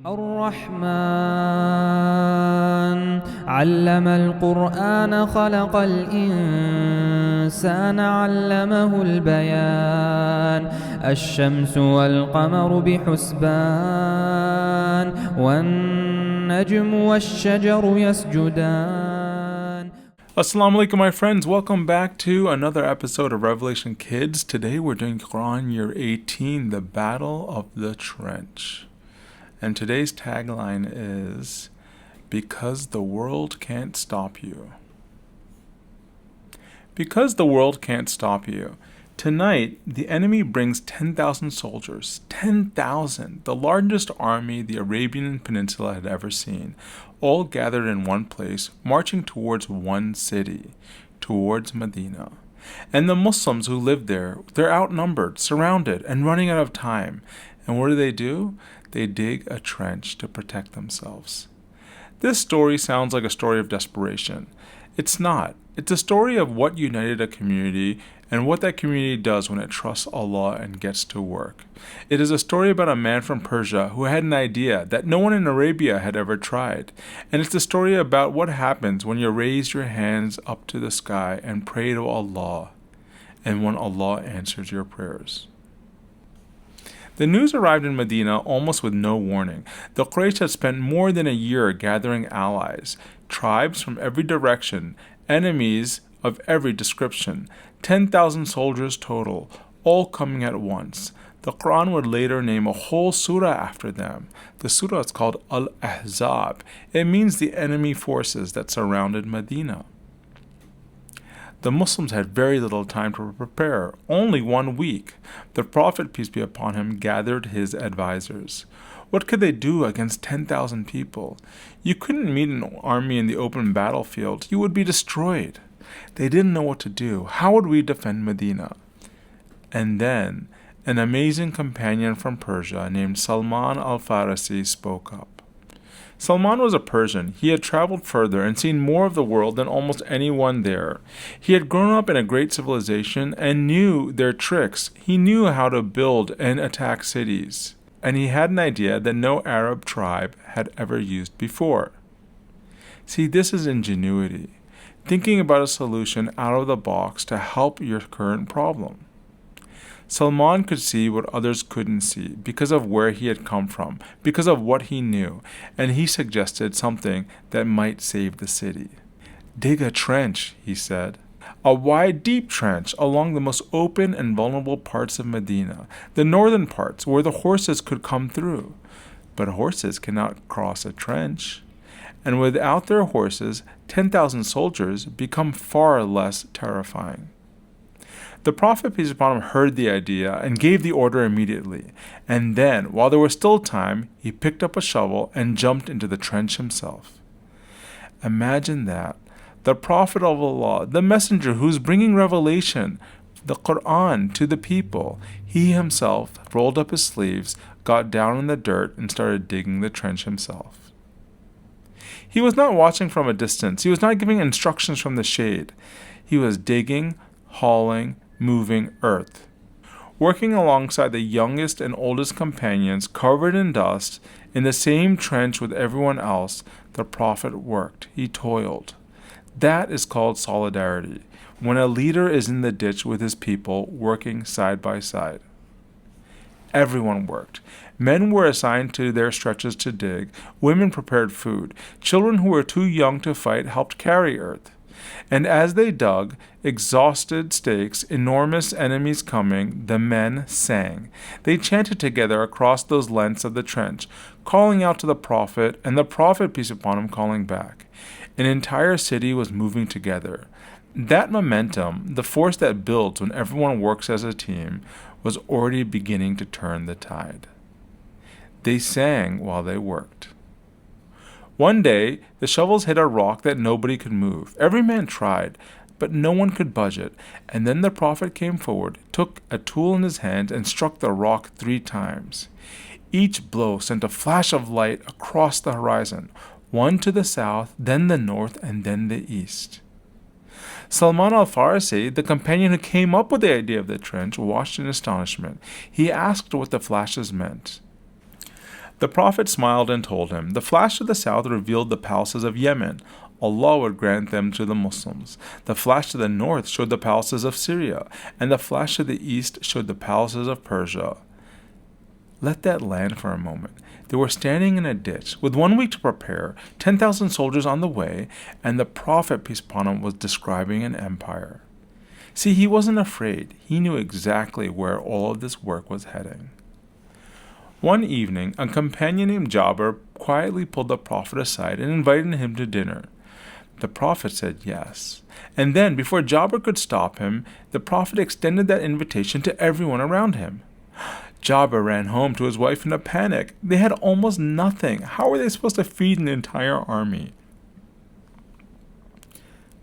الرحمن علم القرآن خلق الإنسان علمه البيان الشمس والقمر بحسبان والنجم والشجر يسجدان. Assalamu alaikum, my friends. Welcome back to another episode of Revelation Kids. Today we're doing Qur'an Year 18, The Battle of the Trench. And today's tagline is, because the world can't stop you. Because the world can't stop you. Tonight, the enemy brings 10,000 soldiers, 10,000, the largest army the Arabian Peninsula had ever seen, all gathered in one place, marching towards one city, towards Medina. And the Muslims who live there, they're outnumbered, surrounded, and running out of time. And what do? They dig a trench to protect themselves. This story sounds like a story of desperation. It's not. It's a story of what united a community and what that community does when it trusts Allah and gets to work. It is a story about a man from Persia who had an idea that no one in Arabia had ever tried. And it's a story about what happens when you raise your hands up to the sky and pray to Allah, and when Allah answers your prayers. The news arrived in Medina almost with no warning. The Quraysh had spent more than a year gathering allies, tribes from every direction, enemies of every description, 10,000 soldiers total, all coming at once. The Qur'an would later name a whole surah after them. The surah is called Al-Ahzab. It means the enemy forces that surrounded Medina. The Muslims had very little time to prepare, only 1 week. The Prophet, peace be upon him, gathered his advisors. What could they do against 10,000 people? You couldn't meet an army in the open battlefield. You would be destroyed. They didn't know what to do. How would we defend Medina? And then, an amazing companion from Persia named Salman al-Farisi spoke up. Salman was a Persian. He had traveled further and seen more of the world than almost anyone there. He had grown up in a great civilization and knew their tricks. He knew how to build and attack cities. And he had an idea that no Arab tribe had ever used before. See, this is ingenuity. Thinking about a solution out of the box to help your current problem. Salman could see what others couldn't see because of where he had come from, because of what he knew, and he suggested something that might save the city. Dig a trench, he said. A wide, deep trench along the most open and vulnerable parts of Medina, the northern parts where the horses could come through. But horses cannot cross a trench. And without their horses, 10,000 soldiers become far less terrifying. The Prophet, peace upon him, heard the idea and gave the order immediately. And then, while there was still time, he picked up a shovel and jumped into the trench himself. Imagine that. The Prophet of Allah, the messenger who's bringing revelation, the Qur'an, to the people, he himself rolled up his sleeves, got down in the dirt, and started digging the trench himself. He was not watching from a distance. He was not giving instructions from the shade. He was digging, hauling, moving earth. Working alongside the youngest and oldest companions, covered in dust, in the same trench with everyone else, the Prophet worked. He toiled. That is called solidarity, when a leader is in the ditch with his people, working side by side. Everyone worked. Men were assigned to their stretches to dig. Women prepared food. Children who were too young to fight helped carry earth. And as they dug, exhausted stakes, enormous enemies coming, the men sang. They chanted together across those lengths of the trench, calling out to the Prophet, and the Prophet, peace upon him, calling back. An entire city was moving together. That momentum, the force that builds when everyone works as a team, was already beginning to turn the tide. They sang while they worked. One day, the shovels hit a rock that nobody could move. Every man tried, but no one could budge it. And then the Prophet came forward, took a tool in his hand, and struck the rock 3 times. Each blow sent a flash of light across the horizon, one to the south, then the north, and then the east. Salman al-Farisi, the companion who came up with the idea of the trench, watched in astonishment. He asked what the flashes meant. The Prophet smiled and told him, "The flash to the south revealed the palaces of Yemen. Allah would grant them to the Muslims. The flash to the north showed the palaces of Syria, and the flash to the east showed the palaces of Persia." Let that land for a moment. They were standing in a ditch, with 1 week to prepare, 10,000 soldiers on the way, and the Prophet, peace upon him, was describing an empire. See, he wasn't afraid. He knew exactly where all of this work was heading. One evening, a companion named Jabir quietly pulled the Prophet aside and invited him to dinner. The Prophet said yes. And then, before Jabir could stop him, the Prophet extended that invitation to everyone around him. Jabir ran home to his wife in a panic. They had almost nothing. How were they supposed to feed an entire army?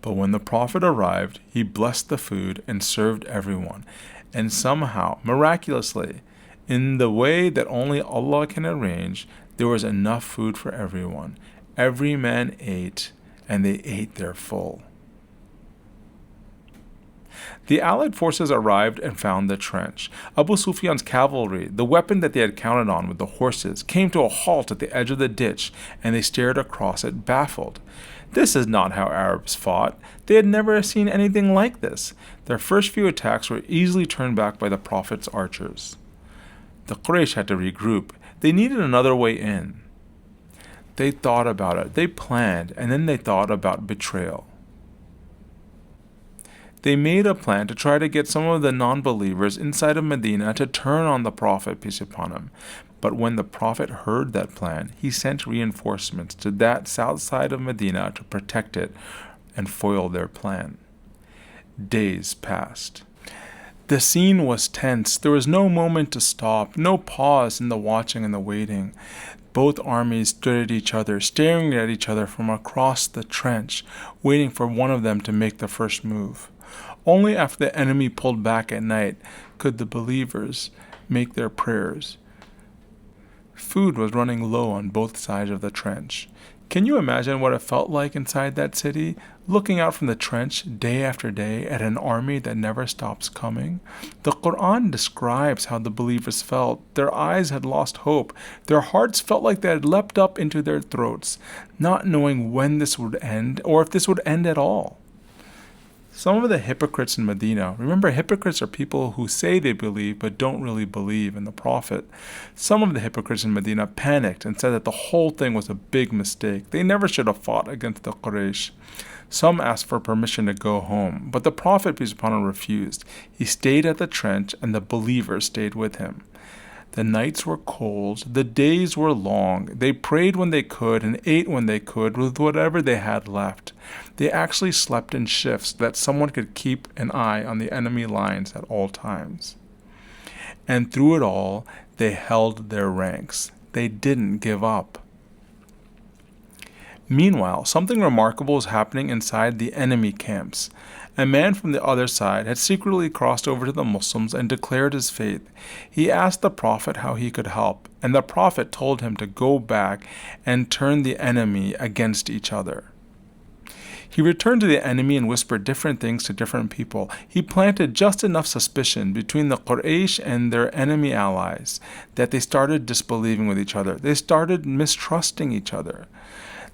But when the Prophet arrived, he blessed the food and served everyone. And somehow, miraculously, in the way that only Allah can arrange, there was enough food for everyone. Every man ate, and they ate their full. The Allied forces arrived and found the trench. Abu Sufyan's cavalry, the weapon that they had counted on with the horses, came to a halt at the edge of the ditch, and they stared across it, baffled. This is not how Arabs fought. They had never seen anything like this. Their first few attacks were easily turned back by the Prophet's archers. The Quraysh had to regroup. They needed another way in. They thought about it. They planned, and then they thought about betrayal. They made a plan to try to get some of the non-believers inside of Medina to turn on the Prophet, peace upon him. But when the Prophet heard that plan, he sent reinforcements to that south side of Medina to protect it and foil their plan. Days passed. The scene was tense. There was no moment to stop, no pause in the watching and the waiting. Both armies stood at each other, staring at each other from across the trench, waiting for one of them to make the first move. Only after the enemy pulled back at night could the believers make their prayers. Food was running low on both sides of the trench. Can you imagine what it felt like inside that city, looking out from the trench day after day at an army that never stops coming? The Qur'an describes how the believers felt. Their eyes had lost hope. Their hearts felt like they had leapt up into their throats, not knowing when this would end or if this would end at all. Some of the hypocrites in Medina, remember, hypocrites are people who say they believe but don't really believe in the Prophet. Some of the hypocrites in Medina panicked and said that the whole thing was a big mistake. They never should have fought against the Quraysh. Some asked for permission to go home, but the Prophet, peace upon him, refused. He stayed at the trench, and the believers stayed with him. The nights were cold, the days were long. They prayed when they could and ate when they could with whatever they had left. They actually slept in shifts so that someone could keep an eye on the enemy lines at all times. And through it all, they held their ranks. They didn't give up. Meanwhile, something remarkable was happening inside the enemy camps. A man from the other side had secretly crossed over to the Muslims and declared his faith. He asked the Prophet how he could help, and the Prophet told him to go back and turn the enemy against each other. He returned to the enemy and whispered different things to different people. He planted just enough suspicion between the Quraysh and their enemy allies that they started disbelieving with each other. They started mistrusting each other.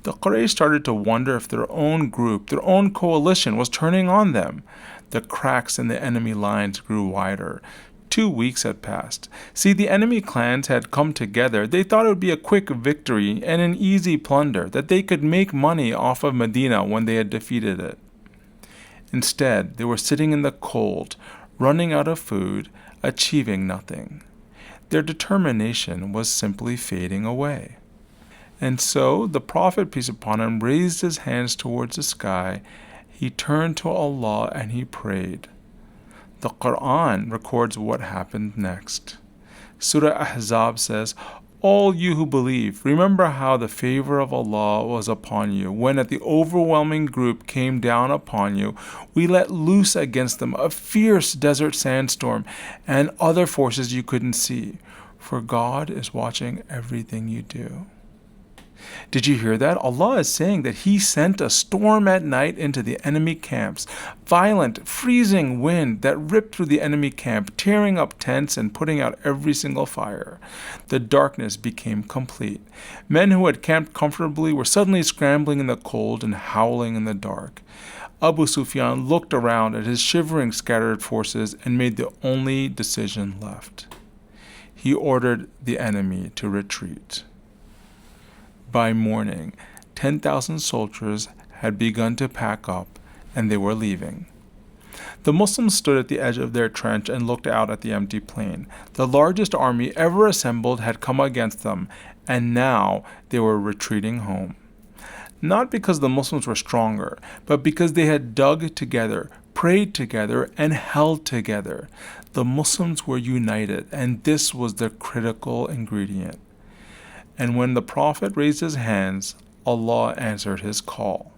The Quraysh started to wonder if their own group, their own coalition was turning on them. The cracks in the enemy lines grew wider. 2 weeks had passed. See, the enemy clans had come together. They thought it would be a quick victory and an easy plunder, that they could make money off of Medina when they had defeated it. Instead, they were sitting in the cold, running out of food, achieving nothing. Their determination was simply fading away. And so the Prophet, peace upon him, raised his hands towards the sky. He turned to Allah and he prayed. The Qur'an records what happened next. Surah Ahzab says, "All you who believe, remember how the favor of Allah was upon you. When at the overwhelming group came down upon you, we let loose against them a fierce desert sandstorm and other forces you couldn't see. For God is watching everything you do." Did you hear that? Allah is saying that He sent a storm at night into the enemy camps. Violent, freezing wind that ripped through the enemy camp, tearing up tents and putting out every single fire. The darkness became complete. Men who had camped comfortably were suddenly scrambling in the cold and howling in the dark. Abu Sufyan looked around at his shivering, scattered forces and made the only decision left. He ordered the enemy to retreat. By morning, 10,000 soldiers had begun to pack up, and they were leaving. The Muslims stood at the edge of their trench and looked out at the empty plain. The largest army ever assembled had come against them, and now they were retreating home. Not because the Muslims were stronger, but because they had dug together, prayed together, and held together. The Muslims were united, and this was the critical ingredient. And when the Prophet raised his hands, Allah answered his call.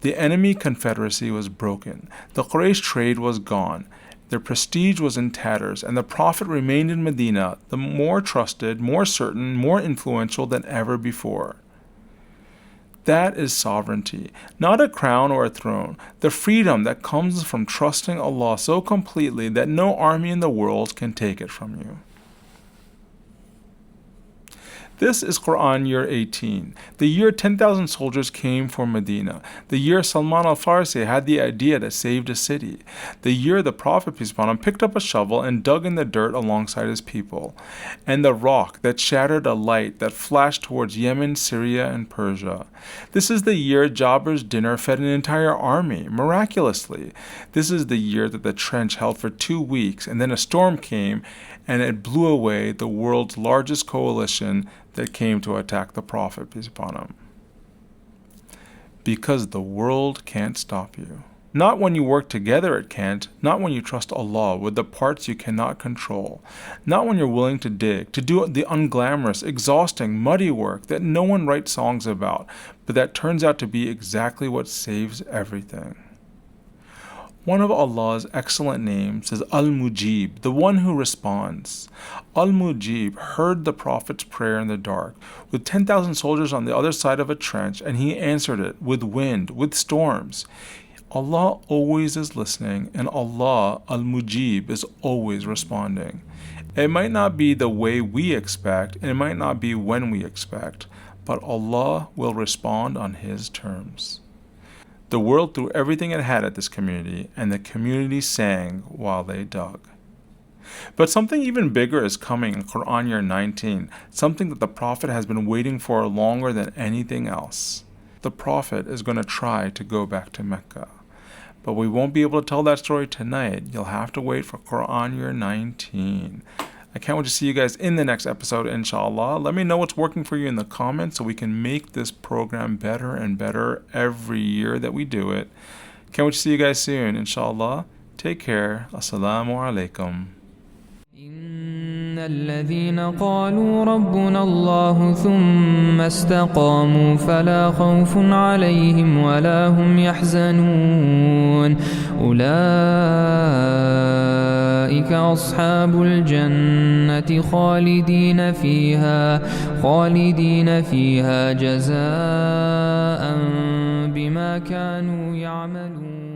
The enemy confederacy was broken. The Quraysh trade was gone. Their prestige was in tatters, and the Prophet remained in Medina, the more trusted, more certain, more influential than ever before. That is sovereignty, not a crown or a throne, the freedom that comes from trusting Allah so completely that no army in the world can take it from you. This is Qur'an year 18, the year 10,000 soldiers came for Medina, the year Salman al-Farsi had the idea that saved a city, the year the Prophet, peace upon him, picked up a shovel and dug in the dirt alongside his people, and the rock that shattered a light that flashed towards Yemen, Syria, and Persia. This is the year Jaber's dinner fed an entire army, miraculously. This is the year that the trench held for 2 weeks, and then a storm came, and it blew away the world's largest coalition that came to attack the Prophet, peace upon him. Because the world can't stop you. Not when you work together it can't, not when you trust Allah with the parts you cannot control, not when you're willing to dig, to do the unglamorous, exhausting, muddy work that no one writes songs about, but that turns out to be exactly what saves everything. One of Allah's excellent names is Al-Mujib, the one who responds. Al-Mujib heard the Prophet's prayer in the dark, with 10,000 soldiers on the other side of a trench, and he answered it with wind, with storms. Allah always is listening, and Allah, Al-Mujib, is always responding. It might not be the way we expect, and it might not be when we expect, but Allah will respond on His terms. The world threw everything it had at this community, and the community sang while they dug. But something even bigger is coming in Qur'an year 19, something that the Prophet has been waiting for longer than anything else. The Prophet is going to try to go back to Mecca. But we won't be able to tell that story tonight. You'll have to wait for Qur'an year 19. I can't wait to see you guys in the next episode, inshallah. Let me know what's working for you in the comments so we can make this program better and better every year that we do it. Can't wait to see you guys soon, inshallah. Take care. Assalamu alaikum. إن الذين قالوا ربنا الله ثم استقاموا فلا خوف عليهم ولا هم يحزنون أولئك أصحاب الجنة خالدين فيها جزاء بما كانوا يعملون.